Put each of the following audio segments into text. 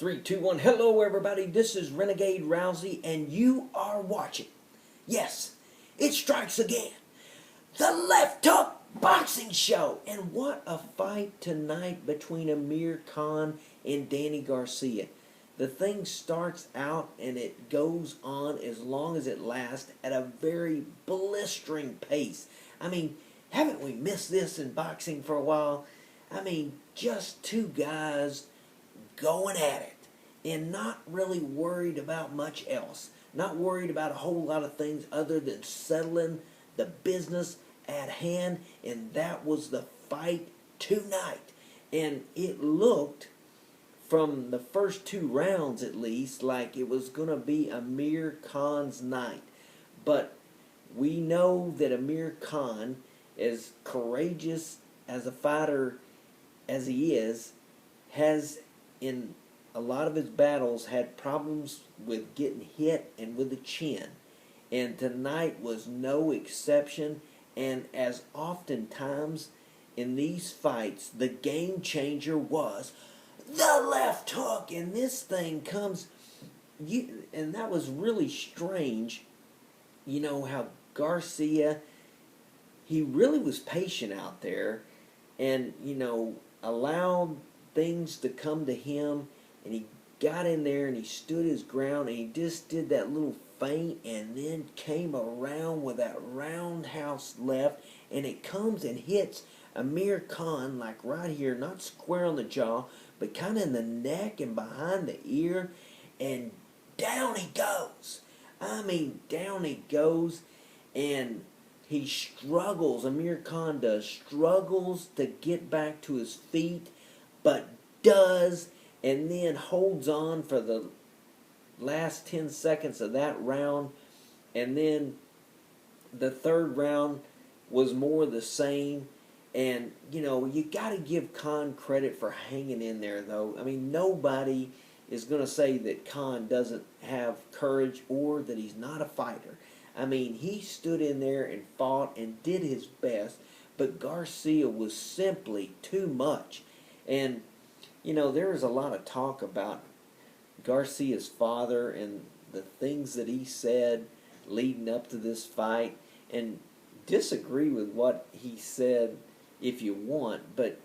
Three, two, one. Hello, everybody. This is Renegade Rousey, and you are watching. Yes, it strikes again. The Left Hook Boxing Show. And what a fight tonight between Amir Khan and Danny Garcia. The thing starts out and it goes on as long as it lasts at a very blistering pace. I mean, haven't we missed this in boxing for a while? I mean, just two guys going at it and not really worried about much else. Not worried about a whole lot of things other than settling the business at hand, and that was the fight tonight. And it looked, from the first two rounds at least, like it was going to be Amir Khan's night. But we know that Amir Khan, as courageous as a fighter as he is, has in a lot of his battles had problems with getting hit and with the chin. And tonight was no exception. And as oftentimes in these fights, the game changer was the left hook. And this thing comes, and that was really strange. You know how Garcia, he really was patient out there and, allowed things to come to him, and he got in there and he stood his ground and he just did that little feint and then came around with that roundhouse left, and it comes and hits Amir Khan like right here, not square on the jaw, but kind of in the neck and behind the ear, and down he goes. I mean, down he goes, and he struggles, Amir Khan does, struggles to get back to his feet, but does, and then holds on for the last 10 seconds of that round. And then the third round was more the same. And, you got to give Khan credit for hanging in there, though. I mean, nobody is going to say that Khan doesn't have courage or that he's not a fighter. I mean, he stood in there and fought and did his best, but Garcia was simply too much. And, there was a lot of talk about Garcia's father and the things that he said leading up to this fight, and disagree with what he said if you want, but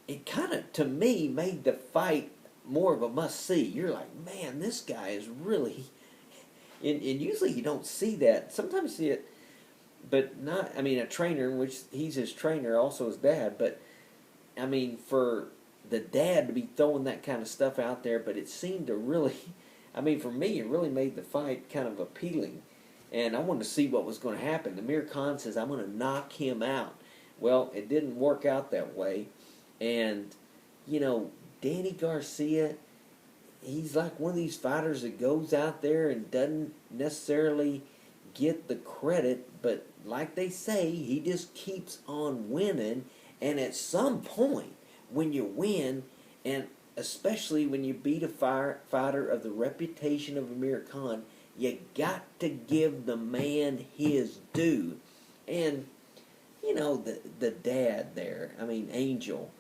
it kind of, to me, made the fight more of a must-see. You're like, man, this guy is really... And usually you don't see that. Sometimes you see it, but not, a trainer, which he's his trainer, also his dad, but, for the dad to be throwing that kind of stuff out there, but it seemed to really, for me, it really made the fight kind of appealing, and I wanted to see what was going to happen. Amir Khan says, I'm going to knock him out. Well, it didn't work out that way, and, Danny Garcia, he's like one of these fighters that goes out there and doesn't necessarily get the credit, but like they say, he just keeps on winning, and at some point, when you win, and especially when you beat a fighter of the reputation of Amir Khan, you got to give the man his due. And, the dad there, Angel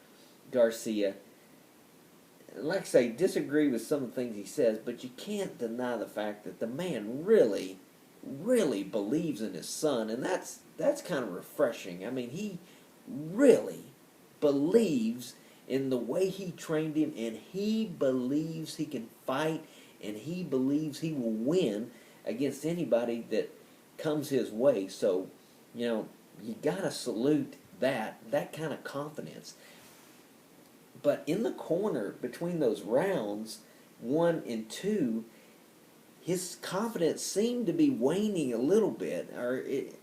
Garcia, like I say, disagree with some of the things he says, but you can't deny the fact that the man really, really believes in his son, and that's kind of refreshing. He really believes in the way he trained him, and he believes he can fight, and he believes he will win against anybody that comes his way. So, you gotta salute that kind of confidence. But in the corner, between those rounds, 1 and 2, his confidence seemed to be waning a little bit.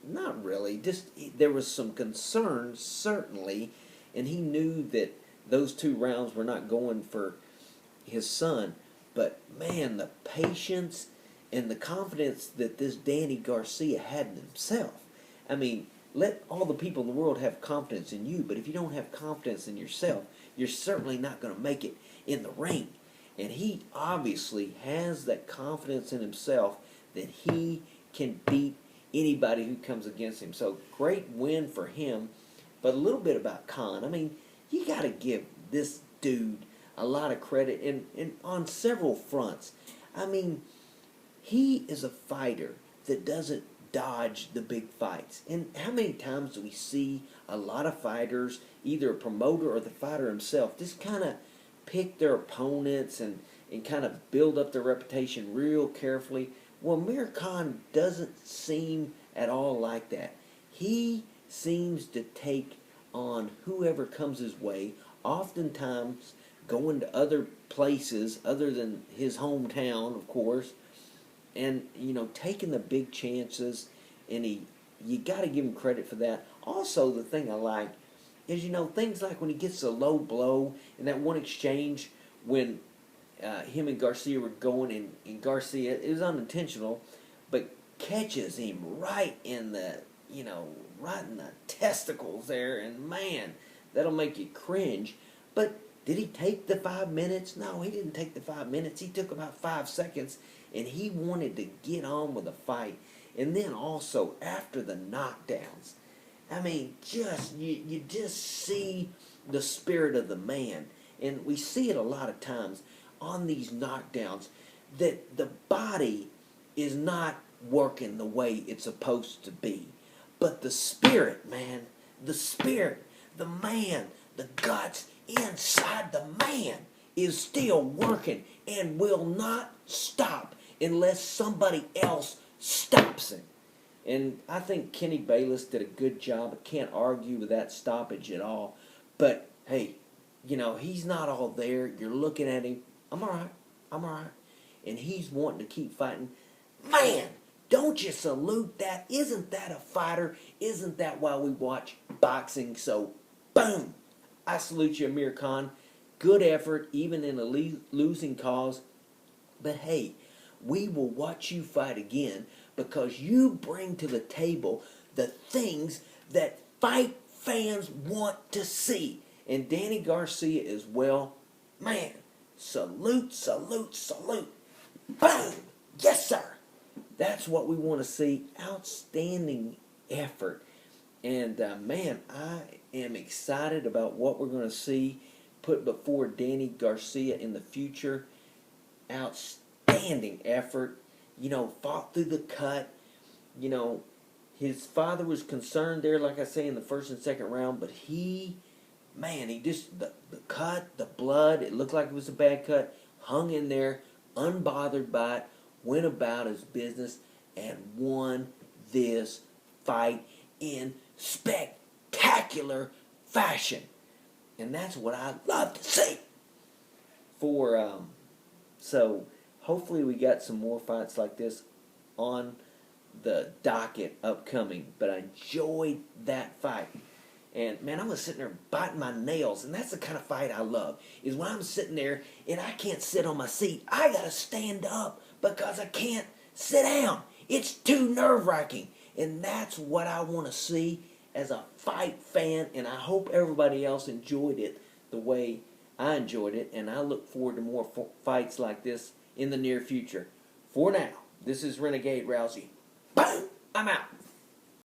Not really, just there was some concern, certainly, and he knew that those 2 rounds were not going for his son. But, man, the patience and the confidence that this Danny Garcia had in himself. Let all the people in the world have confidence in you, but if you don't have confidence in yourself, you're certainly not going to make it in the ring. And he obviously has that confidence in himself that he can beat anybody who comes against him. So, great win for him. But a little bit about Khan. You got to give this dude a lot of credit and on several fronts. I mean, he is a fighter that doesn't dodge the big fights. And how many times do we see a lot of fighters, either a promoter or the fighter himself, just kind of pick their opponents and kind of build up their reputation real carefully? Well, Amir Khan doesn't seem at all like that. He seems to take on whoever comes his way, oftentimes going to other places other than his hometown, of course, and taking the big chances. And you got to give him credit for that. Also, the thing I like is things like when he gets a low blow in that one exchange when him and Garcia were going, and Garcia, it was unintentional, but catches him right in the right in the testicles there, and man, that'll make you cringe. But did he take the 5 minutes? No, he didn't take the 5 minutes. He took about 5 seconds, and he wanted to get on with the fight. And then also after the knockdowns, I mean, you just see the spirit of the man, and we see it a lot of times on these knockdowns that the body is not working the way it's supposed to be. But the spirit, man, the spirit, the man, the guts inside the man is still working and will not stop unless somebody else stops him. And I think Kenny Bayless did a good job. I can't argue with that stoppage at all. But, hey, he's not all there. You're looking at him. I'm all right. And he's wanting to keep fighting. Man, don't you salute that? Isn't that a fighter? Isn't that why we watch boxing? So, boom. I salute you, Amir Khan. Good effort, even in a losing cause. But hey, we will watch you fight again because you bring to the table the things that fight fans want to see. And Danny Garcia as well. Man, salute, salute, salute. Boom! Yes, sir. That's what we want to see. Outstanding effort. And, man, I am excited about what we're going to see put before Danny Garcia in the future. Outstanding effort. Fought through the cut. His father was concerned there, like I say, in the first and second round. But he just, the cut, the blood, it looked like it was a bad cut. Hung in there, unbothered by it. Went about his business and won this fight in spectacular fashion. And that's what I love to see. So hopefully we got some more fights like this on the docket upcoming. But I enjoyed that fight. And man, I was sitting there biting my nails, and that's the kind of fight I love. Is when I'm sitting there and I can't sit on my seat. I gotta stand up because I can't sit down. It's too nerve-wracking. And that's what I want to see as a fight fan, and I hope everybody else enjoyed it the way I enjoyed it, and I look forward to more fights like this in the near future. For now, this is Renegade Rousey. Boom! I'm out.